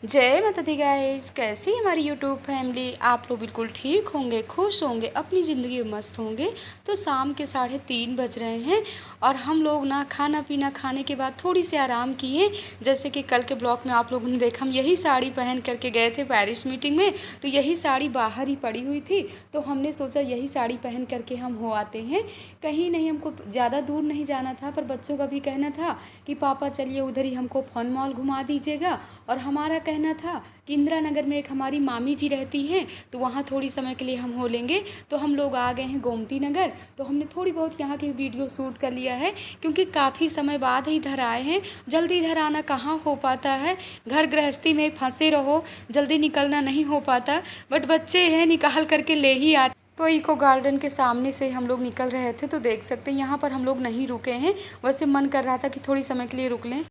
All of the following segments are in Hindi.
जय माता दी गाइस। कैसी है हमारी यूट्यूब फैमिली। आप लोग बिल्कुल ठीक होंगे, खुश होंगे, अपनी ज़िंदगी में मस्त होंगे। तो शाम के 3:30 बज रहे हैं और हम लोग ना खाना पीना खाने के बाद थोड़ी सी आराम किए। जैसे कि कल के ब्लॉग में आप लोगों ने देखा, हम यही साड़ी पहन करके गए थे पेरिस मीटिंग में। तो यही साड़ी बाहर ही पड़ी हुई थी, तो हमने सोचा यही साड़ी पहन करके हम हो आते हैं। कहीं नहीं, हमको ज़्यादा दूर नहीं जाना था, पर बच्चों का भी कहना था कि पापा चलिए उधर ही हमको फन मॉल घुमा दीजिएगा। और हमारा कहना था कि इंदिरा नगर में एक हमारी मामी जी रहती हैं, तो वहाँ थोड़ी समय के लिए हम हो लेंगे। तो हम लोग आ गए हैं गोमती नगर। तो हमने थोड़ी बहुत यहाँ की वीडियो शूट कर लिया है, क्योंकि काफ़ी समय बाद ही इधर आए हैं। जल्दी इधर आना कहाँ हो पाता है, घर गृहस्थी में फंसे रहो, जल्दी निकलना नहीं हो पाता। बट बच्चे हैं, निकाल करके ले ही आते। तो इको गार्डन के सामने से हम लोग निकल रहे थे, तो देख सकते हैं यहाँ पर हम लोग नहीं रुके हैं। वैसे मन कर रहा था कि थोड़ी समय के लिए रुक लें।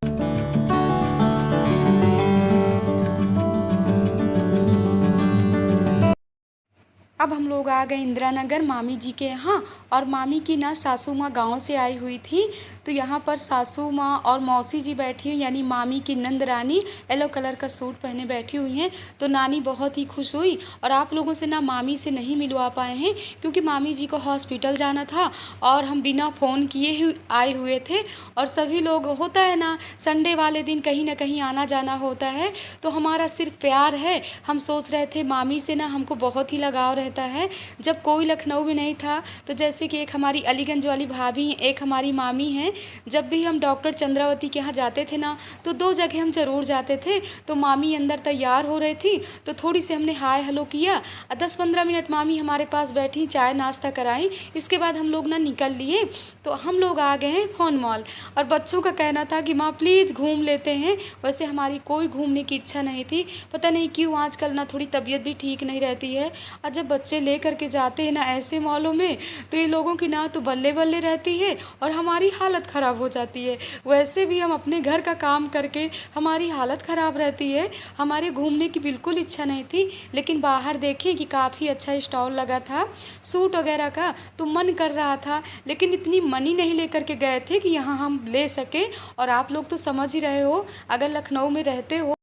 अब हम लोग आ गए इंदिरा नगर मामी जी के यहाँ। और मामी की ना सासू माँ गाँव से आई हुई थी, तो यहाँ पर सासू माँ और मौसी जी बैठी हुई, यानी मामी की नंद रानी येलो कलर का सूट पहने बैठी हुई हैं। तो नानी बहुत ही खुश हुई। और आप लोगों से ना मामी से नहीं मिलवा पाए हैं, क्योंकि मामी जी को हॉस्पिटल जाना था और हम बिना फ़ोन किए ही आए हुए थे। और सभी लोग, होता है ना, संडे वाले दिन कहीं ना कहीं आना जाना होता है। तो हमारा सिर्फ प्यार है। हम सोच रहे थे मामी से ना हमको बहुत ही लगाव रहता है। जब कोई लखनऊ में नहीं था, तो जैसे कि एक हमारी अलीगंज वाली भाभी हैं, एक हमारी मामी हैं, जब भी हम डॉक्टर चंद्रावती के यहाँ जाते थे ना, तो 2 जगह हम ज़रूर जाते थे। तो मामी अंदर तैयार हो रही थी, तो थोड़ी सी हमने हाय हेलो किया। 10-15 मिनट मामी हमारे पास बैठी, चाय नाश्ता कराई। इसके बाद हम लोग ना निकल लिए। तो हम लोग आ गए हैं फन मॉल। और बच्चों का कहना था कि माँ प्लीज़ घूम लेते हैं। वैसे हमारी कोई घूमने की इच्छा नहीं थी। पता नहीं क्यों आजकल ना थोड़ी तबीयत भी ठीक नहीं रहती है। और जब बच्चे ले करके जाते हैं ना ऐसे मॉलों में, तो ये लोगों की ना तो बल्ले बल्ले रहती है और हमारी हालत ख़राब हो जाती है। वैसे भी हम अपने घर का काम करके हमारी हालत ख़राब रहती है। हमारे घूमने की बिल्कुल इच्छा नहीं थी। लेकिन बाहर देखें कि काफ़ी अच्छा स्टॉल लगा था सूट वगैरह का, तो मन कर रहा था। लेकिन इतनी मनी नहीं लेकर के गए थे कि यहाँ हम ले सके। और आप लोग तो समझ ही रहे हो, अगर लखनऊ में रहते हो,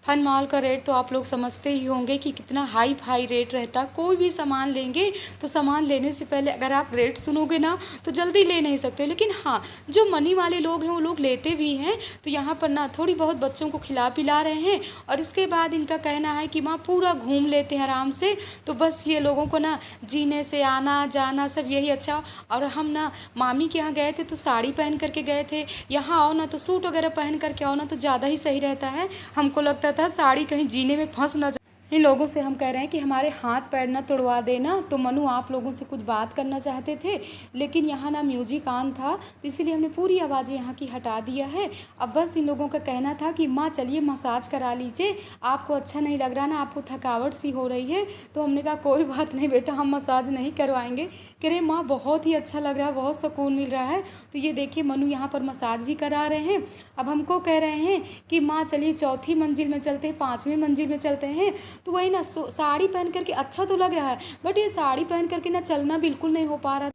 फन मॉल का रेट तो आप लोग समझते ही होंगे कि कितना हाई फाई रेट रहता। कोई भी सामान लेंगे तो सामान लेने से पहले अगर आप रेट सुनोगे ना, तो जल्दी ले नहीं सकते। लेकिन हाँ, जो मनी वाले लोग हैं वो लोग लेते भी हैं। तो यहाँ पर ना थोड़ी बहुत बच्चों को खिला पिला रहे हैं। और इसके बाद इनका कहना है कि माँ पूरा घूम लेते हैं आराम से। तो बस ये लोगों को ना जीने से आना जाना सब यही अच्छा। और हम ना मामी के यहाँ गए थे तो साड़ी पहन करके गए थे। यहाँ आओ ना तो सूट वगैरह पहन करके आओ ना, तो ज़्यादा ही सही रहता है। हमको लगता था साड़ी कहीं जीने में फंस ना जाए। इन लोगों से हम कह रहे हैं कि हमारे हाथ पैर ना तोड़वा देना। तो मनु आप लोगों से कुछ बात करना चाहते थे, लेकिन यहाँ ना म्यूजिक ऑन था, तो इसीलिए हमने पूरी आवाज़ें यहाँ की हटा दिया है। अब बस इन लोगों का कहना था कि माँ चलिए मसाज करा लीजिए, आपको अच्छा नहीं लग रहा ना, आपको थकावट सी हो रही है। तो हमने कहा कोई बात नहीं बेटा, हम मसाज नहीं करवाएंगे। कह रहे माँ बहुत ही अच्छा लग रहा है, बहुत सुकून मिल रहा है। तो ये देखिए मनु यहाँ पर मसाज भी करा रहे हैं। अब हमको कह रहे हैं कि माँ चलिए 4थी मंजिल में चलते हैं, 5वीं मंजिल में चलते हैं। तो वही ना, साड़ी पहन करके अच्छा तो लग रहा है, बट ये साड़ी पहन करके ना चलना बिल्कुल नहीं हो पा रहा।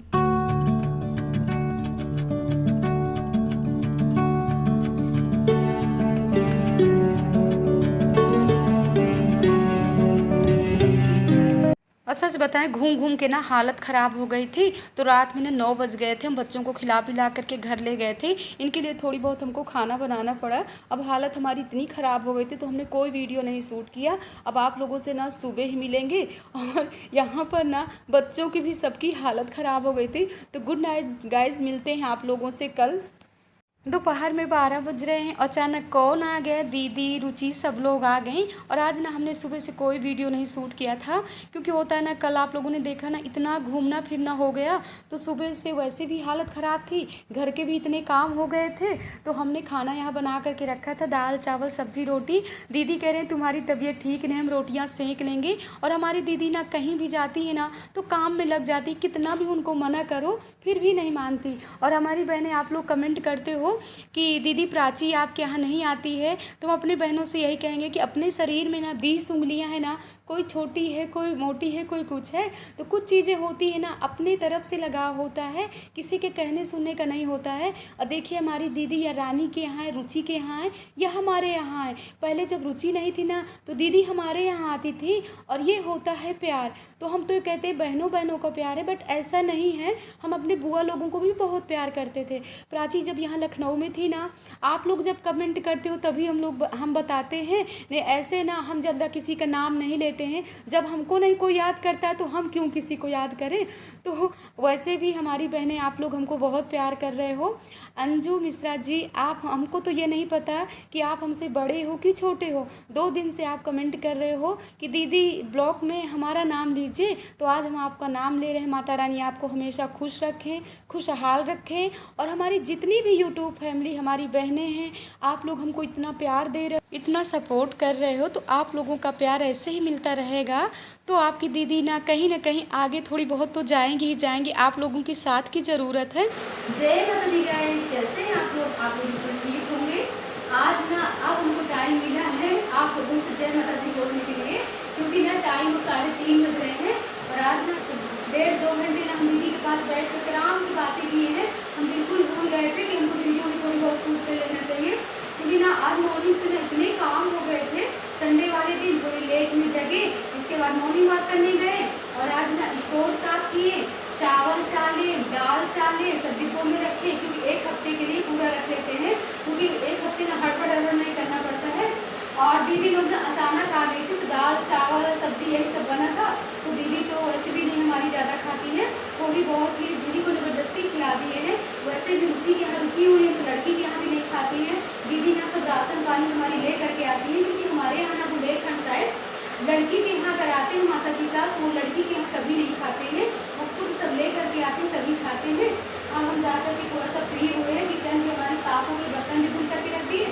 और सच बताएं, घूम घूम के ना हालत ख़राब हो गई थी। तो रात में ना 9 बज गए थे। हम बच्चों को खिला पिला करके घर ले गए थे। इनके लिए थोड़ी बहुत हमको खाना बनाना पड़ा। अब हालत हमारी इतनी ख़राब हो गई थी, तो हमने कोई वीडियो नहीं शूट किया। अब आप लोगों से ना सुबह ही मिलेंगे। और यहाँ पर ना बच्चों की भी सबकी हालत ख़राब हो गई थी। तो गुड नाइट गाइज, मिलते हैं आप लोगों से कल। दोपहर में 12 बज रहे हैं। अचानक कौन आ गया, दीदी रुचि सब लोग आ गई। और आज ना हमने सुबह से कोई वीडियो नहीं शूट किया था, क्योंकि होता है ना, कल आप लोगों ने देखा ना, इतना घूमना फिरना हो गया। तो सुबह से वैसे भी हालत ख़राब थी, घर के भी इतने काम हो गए थे। तो हमने खाना यहाँ बना करके रखा था, दाल चावल सब्जी रोटी। दीदी कह रहे हैं तुम्हारी तबीयत ठीक नहीं, हम रोटियाँ सेंक लेंगे। और हमारी दीदी ना कहीं भी जाती है ना, तो काम में लग जाती, कितना भी उनको मना करो फिर भी नहीं मानती। और हमारी बहनें, आप लोग कमेंट करते हो कि दीदी प्राची आपके यहाँ नहीं आती है, तो हम अपने बहनों से यही कहेंगे कि अपने शरीर में ना 20 उंगलियां हैं ना, कोई छोटी है कोई मोटी है कोई कुछ है, तो कुछ चीज़ें होती है ना अपने तरफ से लगाव होता है, किसी के कहने सुनने का नहीं होता है। और देखिए हमारी दीदी या रानी के यहाँ है, रुचि के यहाँ है या हमारे यहाँ है। पहले जब रुचि नहीं थी ना तो दीदी हमारे यहाँ आती थी, और ये होता है प्यार। तो हम तो कहते हैं बहनों बहनों का प्यार है, बट ऐसा नहीं है। हम अपने बुआ लोगों को भी बहुत प्यार करते थे। प्राची जब यहाँ लखनऊ में थी ना, आप लोग जब कमेंट करते हो तभी हम बताते हैं, नहीं ऐसे ना हम ज़्यादा किसी का नाम नहीं लेते हैं। जब हमको नहीं कोई याद करता है तो हम क्यों किसी को याद करें। तो वैसे भी हमारी बहनें आप लोग हमको बहुत प्यार कर रहे हो। अंजू मिश्रा जी, आप हमको तो ये नहीं पता कि आप हमसे बड़े हो कि छोटे हो। 2 दिन से आप कमेंट कर रहे हो कि दीदी ब्लॉग में हमारा नाम लीजिए, तो आज हम आपका नाम ले रहे हैं। माता रानी आपको हमेशा खुश रखें, खुशहाल रखें। और हमारी जितनी भी यूट्यूब फैमिली हमारी बहनें हैं, आप लोग हमको इतना प्यार दे रहे हो, इतना सपोर्ट कर रहे हो, तो आप लोगों का प्यार ऐसे ही मिलता रहेगा तो आपकी दीदी ना कहीं आगे थोड़ी बहुत तो जाएंगी ही जाएंगी। आप लोगों की साथ की ज़रूरत है। जय माता दी गाइस, कैसे हैं आप लोग? आप लोग बिल्कुल ठीक होंगे। आज ना अब हमको टाइम मिला है आप लोगों से जय माता दी बोलने के लिए, क्योंकि ना टाइम 3:30 बज रहे हैं। और आज ना 1.5-2 घंटे ना हम दीदी के पास बैठ कर आराम से बातें किए हैं। हम बिल्कुल भूल गए थे कि हमको वीडियो में थोड़ी बहुत शूट कर लेना चाहिए, क्योंकि ना आज मॉर्निंग से ना इतने काम हो गए थे। संडे वाले दिन थोड़ी लेट में जगे, इसके बाद मॉर्निंग वॉक करने गए, और आज ना स्टोर साफ किए, चावल चाले, दाल चाले सब डिब्बों में रखे, क्योंकि 1 हफ्ते के लिए पूरा रख लेते हैं, क्योंकि 1 हफ्ते ना हड़बड़ नहीं करना पड़ता है। और दीदी लोग ना अचानक आ गई थी, तो दाल चावल सब्जी यही सब बना था। तो दीदी तो वैसे भी नहीं हमारी ज़्यादा खाती है, थोड़ी बहुत ही दीदी को ज़बरदस्ती खिला दिए हैं। वैसे भी रुचि के यहाँ रुकी हुई है, तो लड़की के यहाँ भी नहीं खाती है। दीदी ना सब राशन पानी हमारी ले करके आती है, क्योंकि हमारे यहाँ ना बुंदेलखंड साइड लड़की के यहाँ अगर आते हैं माता पिता, तो वो लड़की के यहाँ कभी नहीं खाते हैं, वो खुद सब ले करके आते हैं तभी खाते हैं। अब हम जा करके थोड़ा सा फ्री हुए हैं, किचन भी हमारे साफ हो गए, बर्तन भी धुल करके रख दिए।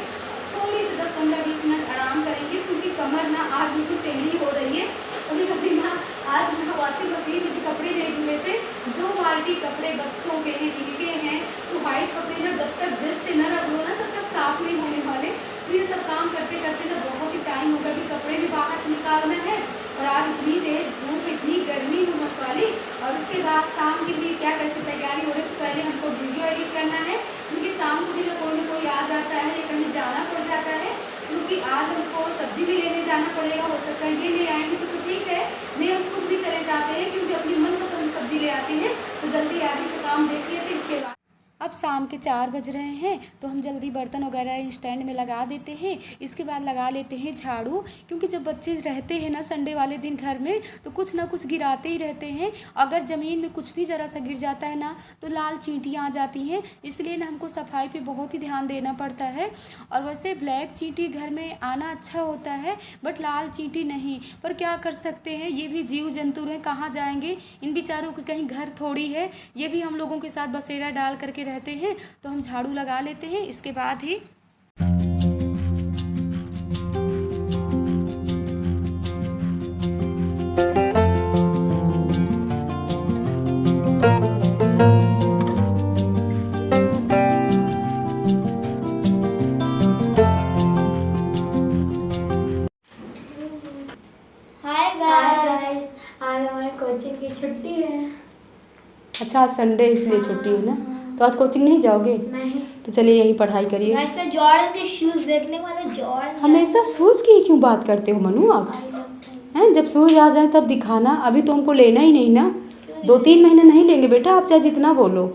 थोड़ी से 10-15-20 मिनट आराम करेंगे, क्योंकि कमर ना आज बिल्कुल टेढ़ी हो रही है। कभी ना आज ना वॉशिंग मशीन में कपड़े नहीं धुले थे, 2 बाल्टी कपड़े बच्चों के हैं, इनके हैं। तो वाइट कपड़े ना जब तक ब्रश से न रख लो ना तब तक साफ नहीं होने वाले। तो ये सब काम करते करते ना बहुत ही टाइम होगा, भी कपड़े भी बाहर से निकालना है। और आज इतनी तेज धूप, इतनी गर्मी हुमस वाली, और उसके बाद शाम के लिए क्या कैसे तैयारी हो रही है। तो पहले हमको वीडियो एडिट करना है, क्योंकि शाम को भी ना कोई आ जाता है या कहीं जाना पड़ जाता है, क्योंकि आज हमको सब्जी भी लेने जाना पड़ेगा। हो सकता है ये ले आएंगे तो ठीक है, नहीं हम खुद भी चले जाते हैं, क्योंकि अपनी मनपसंद सब्जी ले आते हैं। तो जल्दी आगे का काम देख लेते, इसके बाद अब शाम के 4 बज रहे हैं, तो हम जल्दी बर्तन वगैरह स्टैंड में लगा देते हैं। इसके बाद लगा लेते हैं झाड़ू, क्योंकि जब बच्चे रहते हैं ना संडे वाले दिन घर में, तो कुछ ना कुछ गिराते ही रहते हैं। अगर ज़मीन में कुछ भी ज़रा सा गिर जाता है ना, तो लाल चींटियाँ आ जाती हैं। इसलिए ना हमको सफाई पे बहुत ही ध्यान देना पड़ता है। और वैसे ब्लैक चींटी घर में आना अच्छा होता है, बट लाल चींटी नहीं। पर क्या कर सकते हैं, ये भी जीव जंतु हैं, कहाँ जाएंगे, इन बेचारों के कहीं घर थोड़ी है। ये भी हम लोगों के साथ बसेरा डाल करके रहते हैं। तो हम झाड़ू लगा लेते हैं, इसके बाद ही हाय गाइस, आज हमारी कोचिंग की छुट्टी है। अच्छा आज संडे इसलिए छुट्टी है ना, तो आज कोचिंग नहीं जाओगे? नहीं। तो चलिए यही पढ़ाई करिए। गाइस मैं जॉर्डन के शूज देखने वाला। जॉर्डन हमेशा शूज़ की क्यों बात करते हो मनु आप? हैं जब शूज़ आ जाए तब दिखाना, अभी तो हमको लेना ही नहीं ना। 2-3 महीने नहीं लेंगे बेटा, आप चाहे जितना बोलो।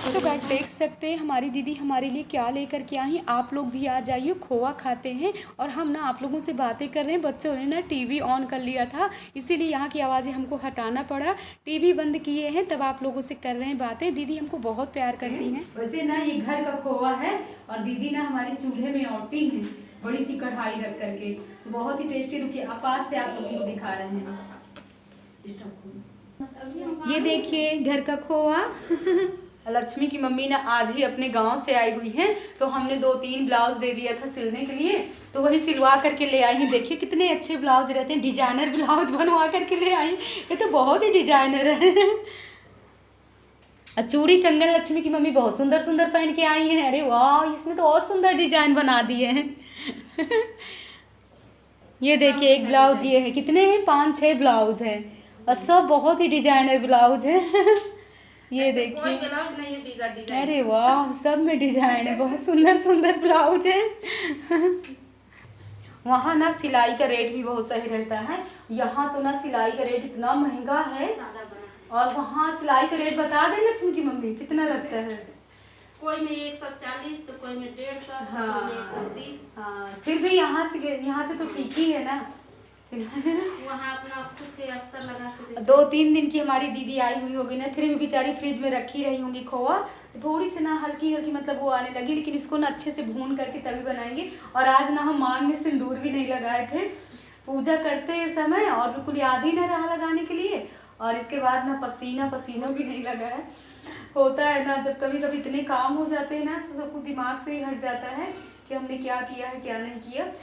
सो गाइस देख सकते हैं हमारी दीदी हमारे लिए क्या लेकर के आई। आप लोग भी आ जाइए, खोआ खाते हैं। और हम ना आप लोगों से बातें कर रहे हैं। बच्चों ने ना टीवी ऑन कर लिया था, इसीलिए यहाँ की आवाज़ें हमको हटाना पड़ा। टीवी बंद किए हैं, तब आप लोगों से कर रहे हैं बातें। दीदी हमको बहुत प्यार करती हैं। वैसे ना ये घर का खोआ है, और दीदी ना हमारे चूल्हे में औरती हैं, बड़ी सी कढ़ाई रख करके, तो बहुत ही टेस्टी। रुकिए पास से आप लोगों को दिखा रहे हैं। ये देखिए घर का खोआ। लक्ष्मी की मम्मी ना आज ही अपने गांव से आई हुई हैं, तो हमने 2-3 ब्लाउज दे दिया था सिलने के लिए, तो वही सिलवा करके ले आई हैं। देखिए कितने अच्छे ब्लाउज रहते हैं, डिजाइनर ब्लाउज बनवा करके ले आई। ये तो बहुत ही डिजाइनर है। और चूड़ी कंगन लक्ष्मी की मम्मी बहुत सुंदर सुंदर पहन के आई हैं। अरे वाह, इसमें तो और सुंदर डिजाइन बना दिए हैं। ये देखिए एक ब्लाउज ये है, कितने हैं, 5-6 ब्लाउज हैं और सब बहुत ही डिजाइनर ब्लाउज है। ये देखिए कोई ब्लाउज नहीं है बिगड़ डिजाइन। अरे वाह, सब में डिजाइन है, बहुत सुंदर सुंदर ब्लाउज है। वहाँ ना सिलाई का रेट भी बहुत सही रहता है, यहाँ तो ना सिलाई का रेट इतना महंगा है। और वहाँ सिलाई का रेट बता दें लक्ष्मी की मम्मी कितना लगता है? कोई में 140 तो कोई में 150, हाँ, कोई में 130। हाँ फिर भी यहाँ से तो ठीक ही है ना। वहाँ अपना खुद के अस्तर लगा के 2-3 दिन की हमारी दीदी आई हुई होगी ना, फिर भी बेचारी फ्रिज में रखी रही होंगी खोआ, तो थोड़ी सी ना हल्की हल्की मतलब वो आने लगी, लेकिन इसको ना अच्छे से भून करके तभी बनाएंगे। और आज ना हम मांग में सिंदूर भी नहीं लगाए थे पूजा करते समय, और बिल्कुल याद ही ना रहा लगाने के लिए। और इसके बाद ना पसीना भी नहीं लगाया। होता है ना, जब कभी कभी इतने काम हो जाते हैं ना तो सब कुछ दिमाग से ही हट जाता है कि हमने क्या किया है क्या नहीं किया।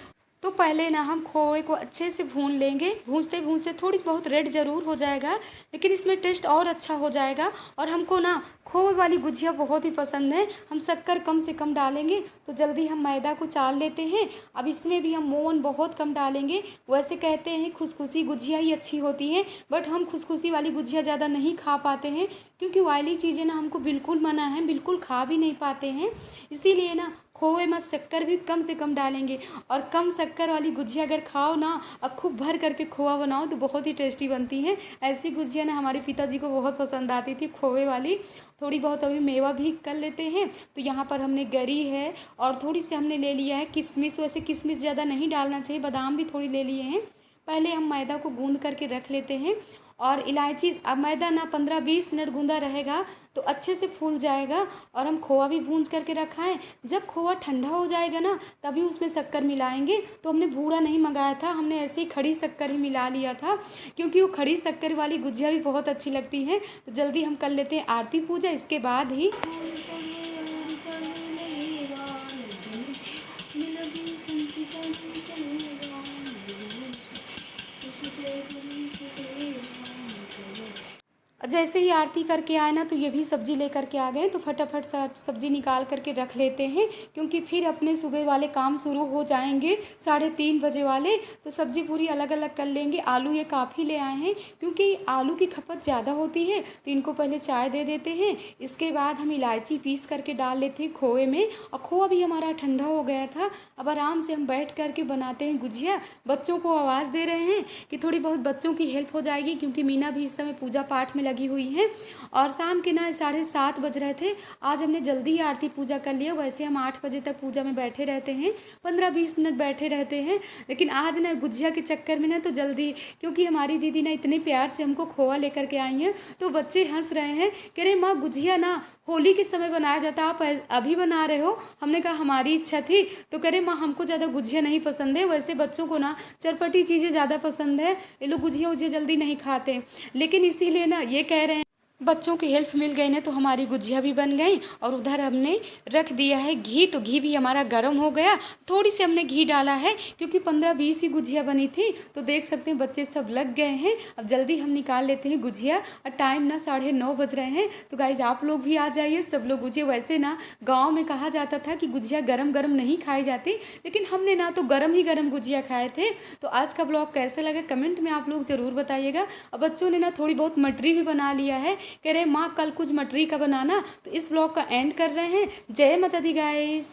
तो पहले ना हम खोए को अच्छे से भून लेंगे। भूनते भूनते थोड़ी बहुत रेड ज़रूर हो जाएगा, लेकिन इसमें टेस्ट और अच्छा हो जाएगा। और हमको ना खोए वाली गुजिया बहुत ही पसंद है। हम शक्कर कम से कम डालेंगे, तो जल्दी हम मैदा को चाल लेते हैं। अब इसमें भी हम मोवन बहुत कम डालेंगे। वैसे कहते हैं खुशखुशी गुजिया ही अच्छी होती है, बट हम खुशखुशी वाली गुजिया ज़्यादा नहीं खा पाते हैं, क्योंकि ऑयली चीज़ें ना हमको बिल्कुल मना है, बिल्कुल खा भी नहीं पाते हैं। इसीलिए ना खोए में शक्कर भी कम से कम डालेंगे। और कम शक्कर वाली गुजिया अगर खाओ ना और खूब भर करके खोआ बनाओ तो बहुत ही टेस्टी बनती है। ऐसी गुजिया ना हमारे पिताजी को बहुत पसंद आती थी, खोए वाली। थोड़ी बहुत अभी मेवा भी कर लेते हैं। तो यहाँ पर हमने गरी है और थोड़ी सी हमने ले लिया है किशमिश। वैसे किशमिश ज़्यादा नहीं डालना चाहिए, बादाम भी थोड़ी ले लिए हैं। पहले हम मैदा को गूंद करके रख लेते हैं। और इलायची, अब मैदा ना 15-20 मिनट गूंदा रहेगा तो अच्छे से फूल जाएगा। और हम खोआ भी भूंज करके रखा है। जब खोआ ठंडा हो जाएगा ना तभी उसमें शक्कर मिलाएंगे। तो हमने बूरा नहीं मंगाया था, हमने ऐसे ही खड़ी शक्कर ही मिला लिया था, क्योंकि वो खड़ी शक्कर वाली गुजिया भी बहुत अच्छी लगती है। तो जल्दी हम कर लेते हैं आरती पूजा, इसके बाद ही जैसे ही आरती करके आए ना तो ये भी सब्ज़ी लेकर के आ गए। तो फटाफट सब्ज़ी निकाल करके रख लेते हैं, क्योंकि फिर अपने सुबह वाले काम शुरू हो जाएंगे 3:30 बजे वाले। तो सब्ज़ी पूरी अलग अलग कर लेंगे। आलू ये काफ़ी ले आए हैं, क्योंकि आलू की खपत ज़्यादा होती है, तो इनको पहले चाय दे देते हैं। इसके बाद हम इलायची पीस करके डाल लेते हैं खोए में। और खोआ भी हमारा ठंडा हो गया था। अब आराम से हम बैठ करके बनाते हैं गुजिया। बच्चों को आवाज़ दे रहे हैं कि थोड़ी बहुत बच्चों की हेल्प हो जाएगी, क्योंकि मीना भी इस समय पूजा पाठ में लगी हुई है। और शाम के ना 7:30 बज रहे थे। आज हमने जल्दी ही आरती पूजा कर लिया। वैसे हम 8 बजे तक पूजा में बैठे रहते हैं, 15-20 मिनट बैठे रहते हैं, लेकिन आज ना गुजिया के चक्कर में ना तो जल्दी, क्योंकि हमारी दीदी ना इतने प्यार से हमको खोआ लेकर के आई हैं। तो बच्चे हंस रहे हैं, कह रहे माँ गुजिया ना होली के समय बनाया जाता, आप अभी बना रहे हो। हमने कहा हमारी इच्छा थी। तो कह रहे माँ हमको ज़्यादा गुजिया नहीं पसंद है। वैसे बच्चों को ना चटपटी चीज़ें ज़्यादा पसंद है, ये लोग गुजिया उजिया जल्दी नहीं खाते। लेकिन इसीलिए ना ये कह रहे हैं बच्चों की हेल्प मिल गई ना तो हमारी गुजिया भी बन गई। और उधर हमने रख दिया है घी, तो घी भी हमारा गर्म हो गया। थोड़ी सी हमने घी डाला है, क्योंकि 15-20 ही गुजिया बनी थी। तो देख सकते हैं बच्चे सब लग गए हैं। अब जल्दी हम निकाल लेते हैं गुजिया। और टाइम ना 9:30 बज रहे हैं। तो गाइज आप लोग भी आ जाइए, सब लोग गुजिया। वैसे ना गाँव में कहा जाता था कि गुजिया गरम गरम नहीं खाई जाती, लेकिन हमने ना तो गरम ही गरम गुजिया खाए थे। तो आज का ब्लॉग कैसे लगा कमेंट में आप लोग ज़रूर बताइएगा। और बच्चों ने ना थोड़ी बहुत मटरी भी बना लिया है, कह रहे माँ कल कुछ मटरी का बनाना। तो इस ब्लॉग का एंड कर रहे हैं। जय माता दी गाइस।